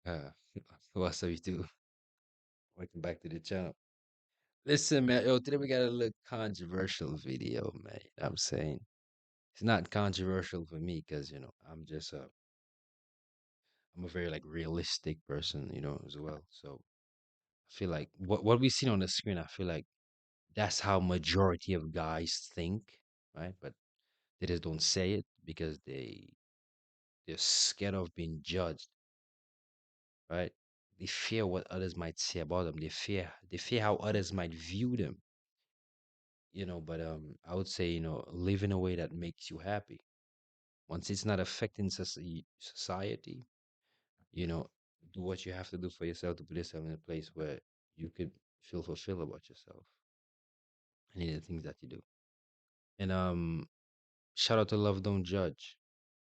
Uh, what's up, you two? Welcome back to the channel. Listen, man, yo, today we got a little controversial video, man. I'm saying it's not controversial for me because I'm a very like realistic person, as well. So I feel like what we seen on the screen, I feel like that's how majority of guys think, right? But they just don't say it because they're scared of being judged, right? They fear what others might say about them. They fear how others might view them, but I would say, live in a way that makes you happy. Once it's not affecting society, you know, do what you have to do for yourself to put yourself in a place where you could feel fulfilled about yourself and in the things that you do. And shout out to Love Don't Judge,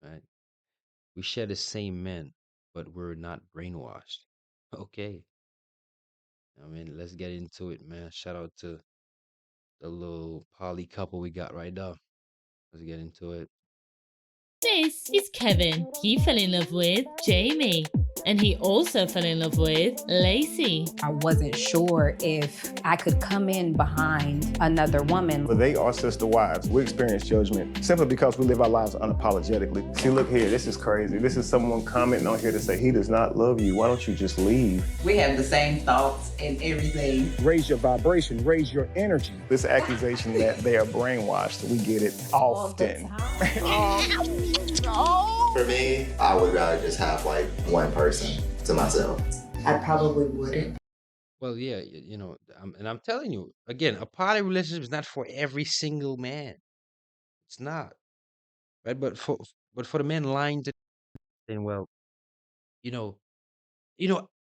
right? We share the same men, but we're not brainwashed. Okay. I mean, let's get into it, man. Shout out to the little poly couple we got right now. Let's get into it. This is Kevin. He fell in love with Jamie. And he also fell in love with Lacey. I wasn't sure if I could come in behind another woman. But they are sister wives. We experience judgment simply because we live our lives unapologetically. See, look here, this is crazy. This is someone commenting on here to say he does not love you. Why don't you just leave? We have the same thoughts and everything. Raise your vibration, raise your energy. This accusation that they are brainwashed, we get it often. For me, I would rather just have like one person to myself. I probably wouldn't. Well, yeah, and I'm telling you again, a poly relationship is not for every single man. It's not, right? But for the man lying to saying, well, you know,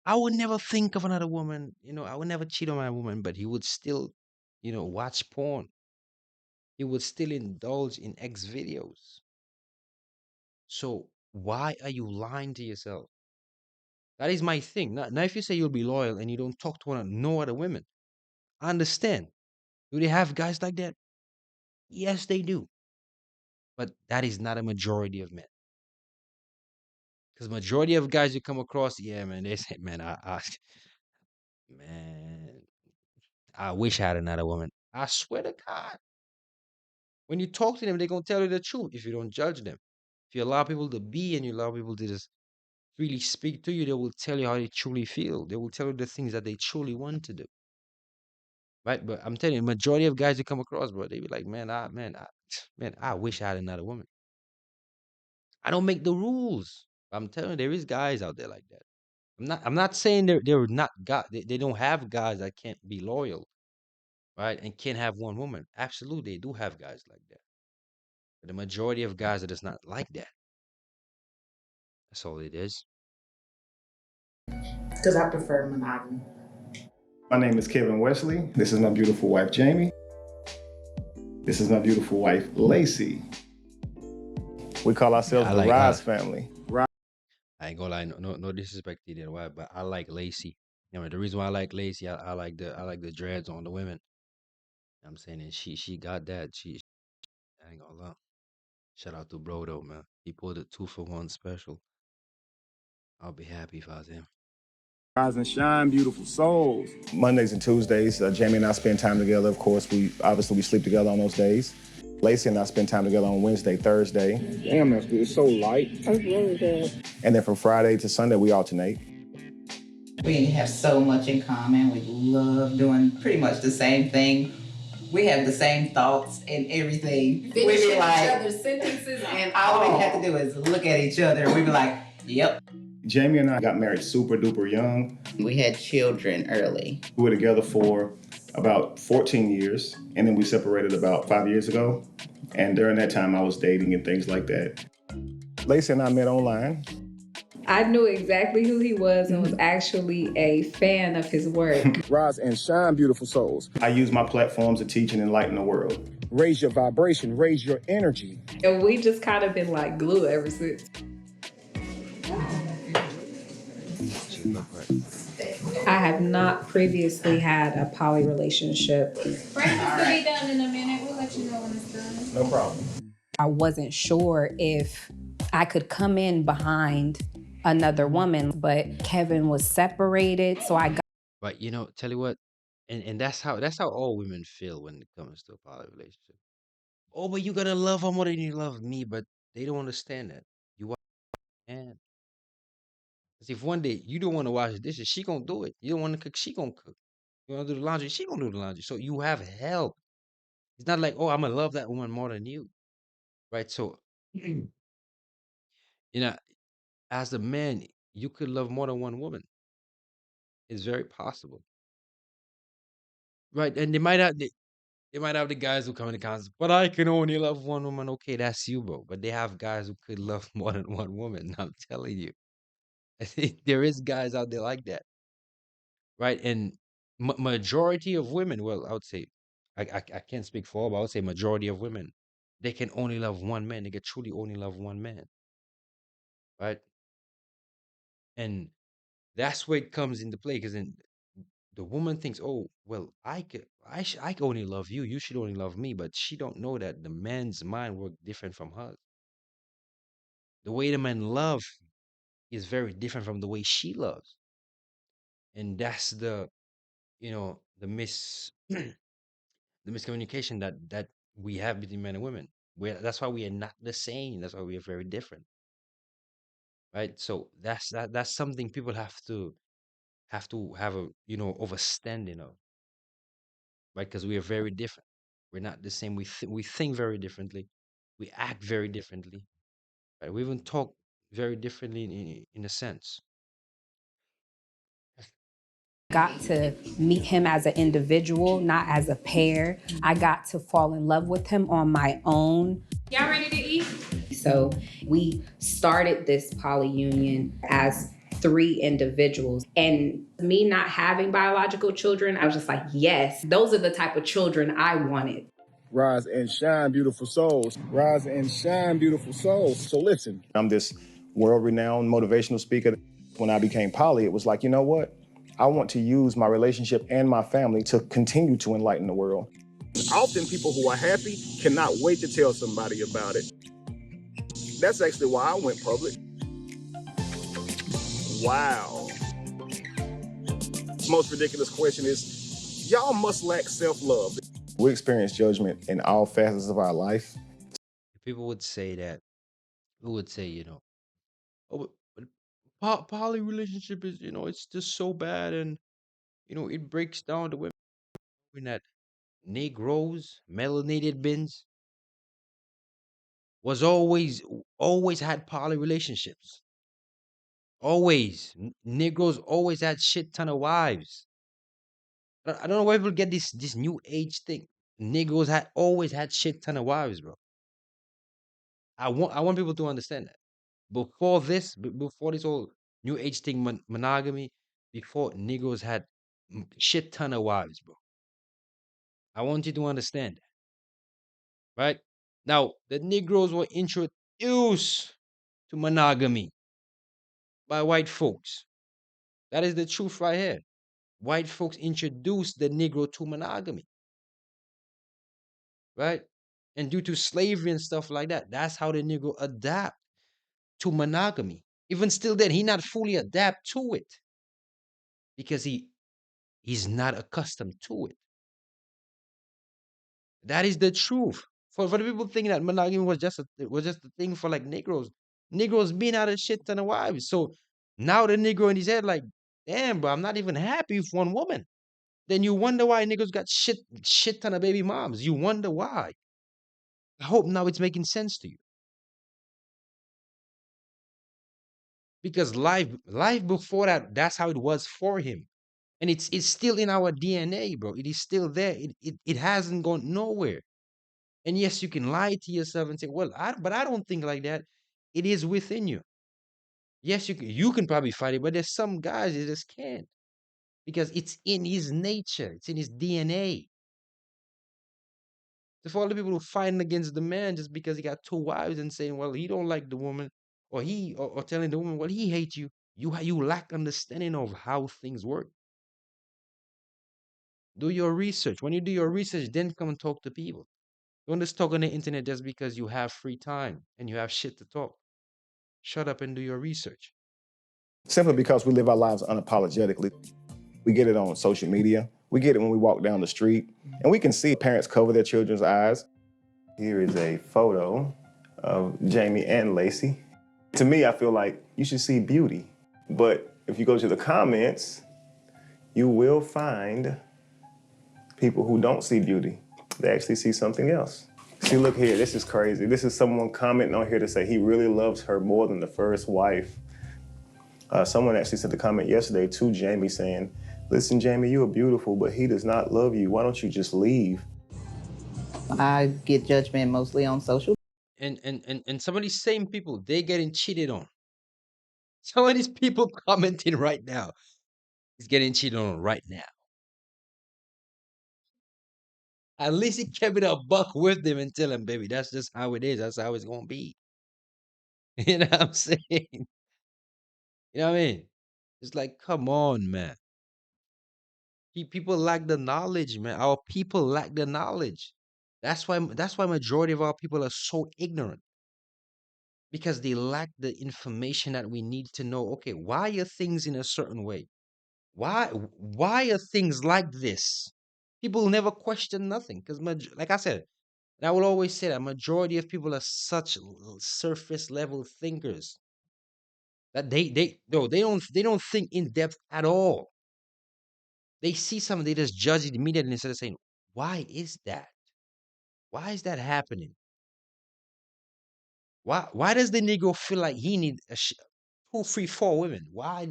I would never think of another woman. I would never cheat on my woman, but he would still, watch porn. He would still indulge in X videos. So why are you lying to yourself? That is my thing. Now, if you say you'll be loyal and you don't talk to no other women, I understand. Do they have guys like that? Yes, they do. But that is not a majority of men. Because majority of guys you come across, yeah, man, they say, man, man, I wish I had another woman. I swear to God. When you talk to them, they're gonna tell you the truth if you don't judge them. If you allow people to be and you allow people to just freely speak to you, they will tell you how they truly feel. They will tell you the things that they truly want to do. Right? But I'm telling you, majority of guys you come across, bro, they be like, man, I wish I had another woman. I don't make the rules. I'm telling you, there is guys out there like that. I'm not saying they're not guys. They don't have guys that can't be loyal, right? And can't have one woman. Absolutely, they do have guys like that. But the majority of guys are just not like that. That's all it is. Because I prefer monogamy. My name is Kevin Wesley. This is my beautiful wife, Jamie. This is my beautiful wife, Lacey. We call ourselves I the like Rise her. family. I ain't gonna lie, no disrespect to their wife, but I like Lacey. The reason why I like Lacey, I like the dreads on the women. I'm saying, and she got that. I ain't gonna lie. Shout out to bro though, man. He pulled a 2-for-1 special. I'll be happy if I was him. Rise and shine, beautiful souls. Mondays and Tuesdays, Jamie and I spend time together. Of course, we sleep together on those days. Lacey and I spend time together on Wednesday, Thursday. Damn, that's good. It's so light. That's really good. And then from Friday to Sunday, we alternate. We have so much in common. We love doing pretty much the same thing. We have the same thoughts and everything. We Finishing be each like, other's sentences and all we have to do is look at each other and we be like, yep. Jamie and I got married super duper young. We had children early. We were together for about 14 years, and then we separated about 5 years ago. And during that time, I was dating and things like that. Lacey and I met online. I knew exactly who he was and was actually a fan of his work. Rise and shine, beautiful souls. I use my platforms to teach and enlighten the world. Raise your vibration, raise your energy. And we just kind of been like glue ever since. I have not previously had a poly relationship. Breakfast will be done in a minute. We'll let you know when it's done. No problem. I wasn't sure if I could come in behind another woman, but Kevin was separated. So I got But tell you what, and that's how all women feel when it comes to a poly relationship. Oh, but you gotta love her more than you love me, but they don't understand that. You man. Because if one day you don't want to wash the dishes, she gonna do it. You don't want to cook, she gonna cook. You want to do the laundry, she gonna do the laundry. So you have help. It's not like, oh, I'm gonna love that woman more than you, right? So, you know, as a man, you could love more than one woman. It's very possible, right? And they might have the guys who come in the comments, but I can only love one woman. Okay, that's you, bro. But they have guys who could love more than one woman. I'm telling you, I think there is guys out there like that, right? And majority of women, well, I would say, I can't speak for all, but I would say majority of women, they can only love one man. They can truly only love one man, right? And that's where it comes into play, because then the woman thinks, oh, well, I can only love you. You should only love me, but she don't know that the man's mind work different from hers. The way the man love is very different from the way she loves, and that's the miscommunication that we have between men and women. That's why we are not the same. That's why we are very different, right? So that's something people have a understanding of, right? Because we are very different. We're not the same. We think very differently. We act very differently. Right? We even talk very differently in a sense. got to meet him as an individual, not as a pair. I got to fall in love with him on my own. Y'all ready to eat? So we started this poly union as three individuals. And me not having biological children, I was just like, yes, those are the type of children I wanted. Rise and shine, beautiful souls. Rise and shine, beautiful souls. So listen. I'm this world-renowned motivational speaker. When I became poly, it was like, you know what? I want to use my relationship and my family to continue to enlighten the world. Often people who are happy cannot wait to tell somebody about it. That's actually why I went public. Wow. Most ridiculous question is, y'all must lack self-love. We experience judgment in all facets of our life. People would say that. Who would say, oh, but poly relationship is, it's just so bad, and it breaks down the women that Negroes, melanated bins, was always had poly relationships. Always. Negroes always had shit ton of wives. I don't know why people get this new age thing. Negroes had always had shit ton of wives, bro. I want people to understand that. Before this whole new age thing, monogamy, before Negroes had shit ton of wives, bro. I want you to understand that, right? Now, the Negroes were introduced to monogamy by white folks. That is the truth right here. White folks introduced the Negro to monogamy, right? And due to slavery and stuff like that, that's how the Negro adapt to monogamy. Even still then, he not fully adapt to it because he's not accustomed to it. That is the truth. For the people thinking that monogamy was just a thing for like Negroes. Negroes being out of shit ton of wives. So now the Negro in his head, like, damn, bro, I'm not even happy with one woman. Then you wonder why niggas got shit ton of baby moms. You wonder why. I hope now it's making sense to you. Because life before that, that's how it was for him. And it's still in our DNA, bro. It is still there. It hasn't gone nowhere. And yes, you can lie to yourself and say, well, but I don't think like that. It is within you. Yes, you can probably fight it, but there's some guys that just can't. Because it's in his nature. It's in his DNA. So for all the people who fighting against the man just because he got two wives and saying, well, he don't like the woman, or telling the woman, well, he hates you. You lack understanding of how things work. Do your research. When you do your research, then come and talk to people. Don't just talk on the internet just because you have free time and you have shit to talk. Shut up and do your research. simply because we live our lives unapologetically. We get it on social media. We get it when we walk down the street, and we can see parents cover their children's eyes. Here is a photo of Jamie and Lacey. To me, I feel like you should see beauty. But if you go to the comments, you will find people who don't see beauty. They actually see something else. See, look here, this is crazy. This is someone commenting on here to say he really loves her more than the first wife. Someone actually sent a comment yesterday to Jamie saying, listen, Jamie, you are beautiful, but he does not love you. Why don't you just leave? I get judgment mostly on social. And some of these same people, they getting cheated on. Some of these people commenting right now is getting cheated on right now. At least he kept it a buck with them and tell him, baby, that's just how it is. That's how it's gonna be. You know what I'm saying? You know what I mean? It's like, come on, man. People lack the knowledge, man. Our people lack the knowledge. That's why majority of our people are so ignorant. Because they lack the information that we need to know. Okay, why are things in a certain way? Why are things like this? People never question nothing. Because like I said, and I will always say that majority of people are such surface level thinkers that they don't think in depth at all. They see something, they just judge it immediately instead of saying, why is that? Why is that happening? Why does the Negro feel like he need two, three, four women? Why?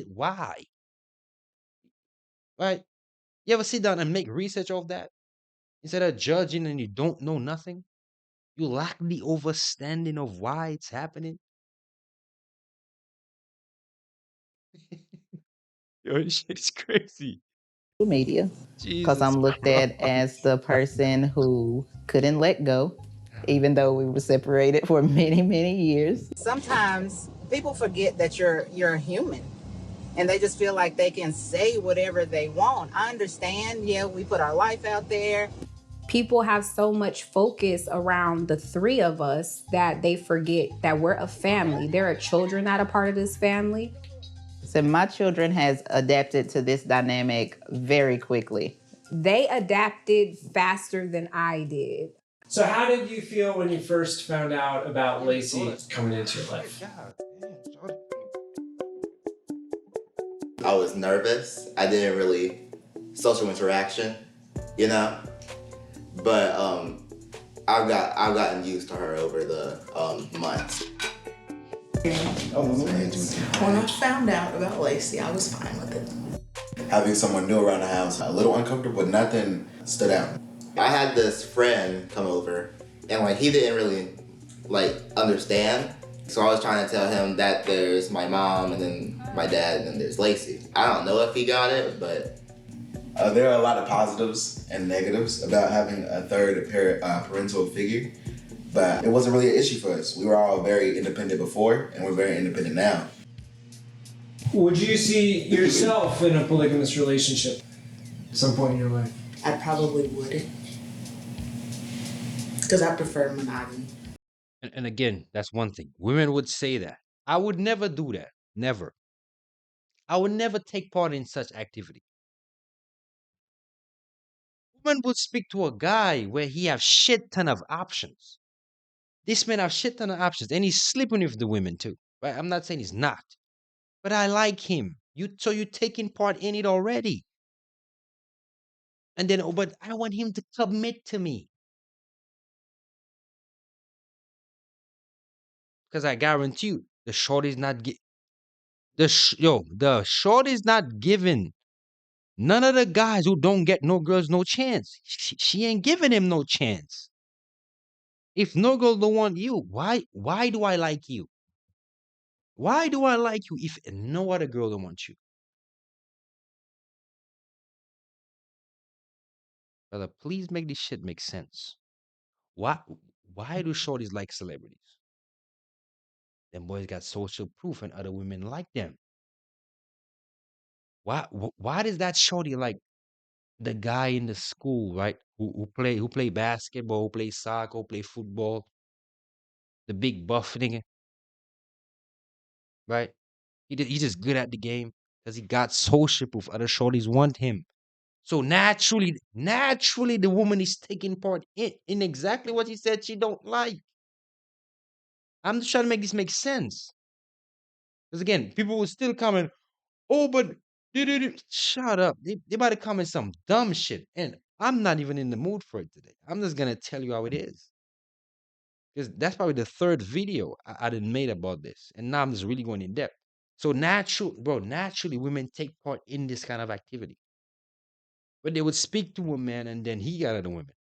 Right? You ever sit down and make research of that? Instead of judging and you don't know nothing, you lack the understanding of why it's happening. Yo, this shit is crazy. Media, because Jesus I'm looked at as Christ. the person who couldn't let go, even though we were separated for many, many years. Sometimes people forget that you're a human and they just feel like they can say whatever they want. I understand, yeah, we put our life out there. People have so much focus around the three of us that they forget that we're a family. There are children that are part of this family. So my children has adapted to this dynamic very quickly. They adapted faster than I did. So how did you feel when you first found out about Lacey coming into your life? I was nervous. I didn't really social interaction, you know. But I've gotten used to her over the months. When I found out about Lacey, I was fine with it. Having someone new around the house, a little uncomfortable, but nothing stood out. I had this friend come over, and like he didn't really like understand. So I was trying to tell him that there's my mom, and then my dad, and then there's Lacey. I don't know if he got it, but there are a lot of positives and negatives about having a third parental figure, but it wasn't really an issue for us. We were all very independent before, and we're very independent now. Would you see yourself in a polygamous relationship at some point in your life? I probably wouldn't, because I prefer monogamy. And again, that's one thing. Women would say that. I would never do that. Never. I would never take part in such activity. Women would speak to a guy where he have shit ton of options. This man have shit ton of options, and he's sleeping with the women too. Right? I'm not saying he's not, but I like him. So you taking part in it already. And then, but I want him to commit to me. Because I guarantee you, the short is not the short is not giving none of the guys who don't get no girls no chance. She ain't giving him no chance. If no girl don't want you, why do I like you? Why do I like you if no other girl don't want you? Brother, please make this shit make sense. Why why do shorties like celebrities? Them boys got social proof and other women like them. Why does that shorty like the guy in the school, right? Who play basketball, who play soccer, who play football, the big buff nigga, right? He's just good at the game because he got social proof. Other shorties want him. So naturally, the woman is taking part in exactly what he said she don't like. I'm just trying to make this make sense. Because again, people will still comment, oh, but shut up. They about to comment some dumb shit. And I'm not even in the mood for it today. I'm just gonna tell you how it is. Because that's probably the third video I done made about this. And now I'm just really going in depth. So naturally women take part in this kind of activity. But they would speak to a man and then he got at the women.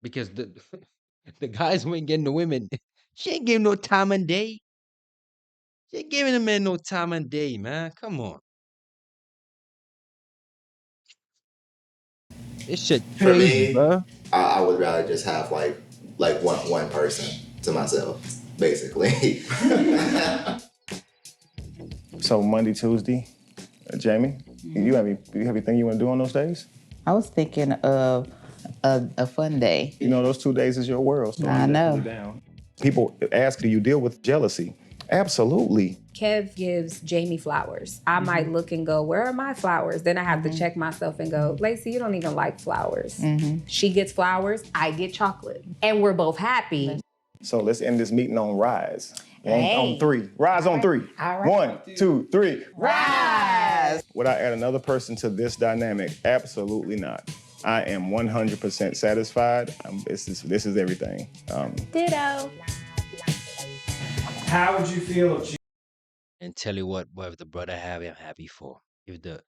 Because the the guys who ain't getting the women, she ain't giving no time and day. She ain't giving the man no time and day, man. Come on. This shit For crazy, me, bro. I would rather just have like one person to myself, basically. So Monday, Tuesday, Jamie, you have anything you want to do on those days? I was thinking of a fun day. You know, those 2 days is your world, so I I'm know. definitely down. People ask, do you deal with jealousy? Absolutely. Kev gives Jamie flowers. I might look and go, where are my flowers? Then I have to check myself and go, Lacey, you don't even like flowers. She gets flowers, I get chocolate. And we're both happy. So let's end this meeting on rise. Hey. On three. Rise on three. All right. 1, 2, 3. Rise! Would I add another person to this dynamic? Absolutely not. I am 100% satisfied. This is everything. Ditto. How would you feel if And tell you what if the brother have, I'm happy for. If the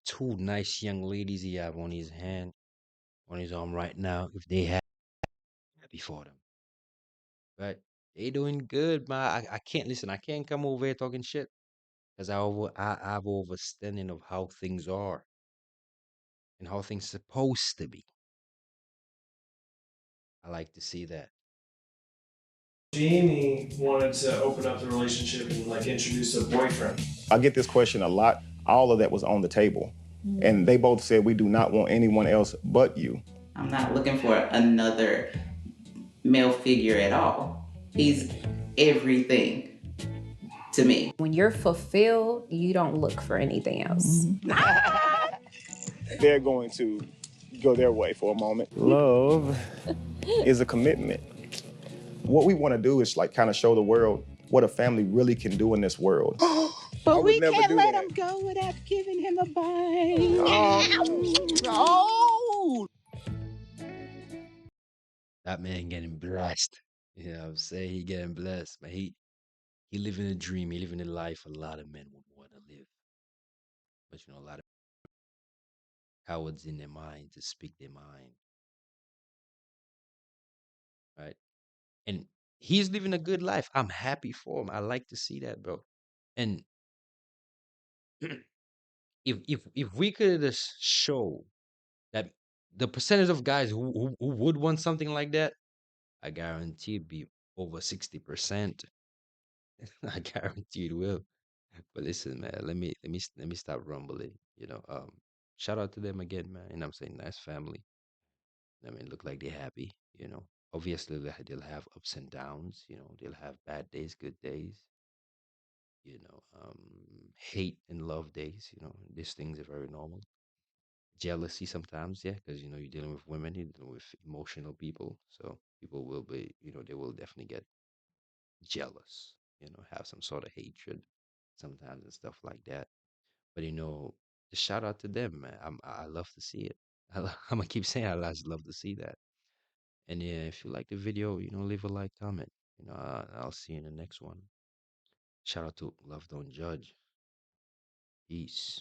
two nice young ladies he have on his hand, on his arm right now, if they have, happy for them. Right? They doing good, man. I can't listen. I can't come over here talking shit because I have overstanding of how things are and how things supposed to be. I like to see that. Jamie wanted to open up the relationship and like introduce a boyfriend? I get this question a lot. All of that was on the table. And they both said, we do not want anyone else but you. I'm not looking for another male figure at all. He's everything to me. When you're fulfilled, you don't look for anything else. They're going to go their way for a moment. Love is a commitment. What we want to do is like kind of show the world what a family really can do in this world. But we never can't do let that. him go without giving him a bite. That man getting blessed. You know what I'm saying? He getting blessed. Man, he living a dream. He living a life a lot of men would want to live. But a lot of cowards in their mind to speak their mind. Right? And he's living a good life. I'm happy for him. I like to see that, bro. And if we could just show that the percentage of guys who would want something like that, I guarantee it'd be over 60%. I guarantee it will. But listen, man, let me stop rumbling. Shout out to them again, man. And I'm saying nice family. I mean, look like they're happy. Obviously they'll have ups and downs. They'll have bad days, good days. Hate and love days. These things are very normal. Jealousy sometimes, yeah, because you're dealing with women, you're dealing with emotional people, so people will be, they will definitely get jealous. Have some sort of hatred sometimes and stuff like that. But just shout out to them, man. I love to see it. I'm gonna keep saying I just love to see that. And yeah, if you like the video, leave a like, comment. I'll see you in the next one. Shout out to Love Don't Judge. Peace.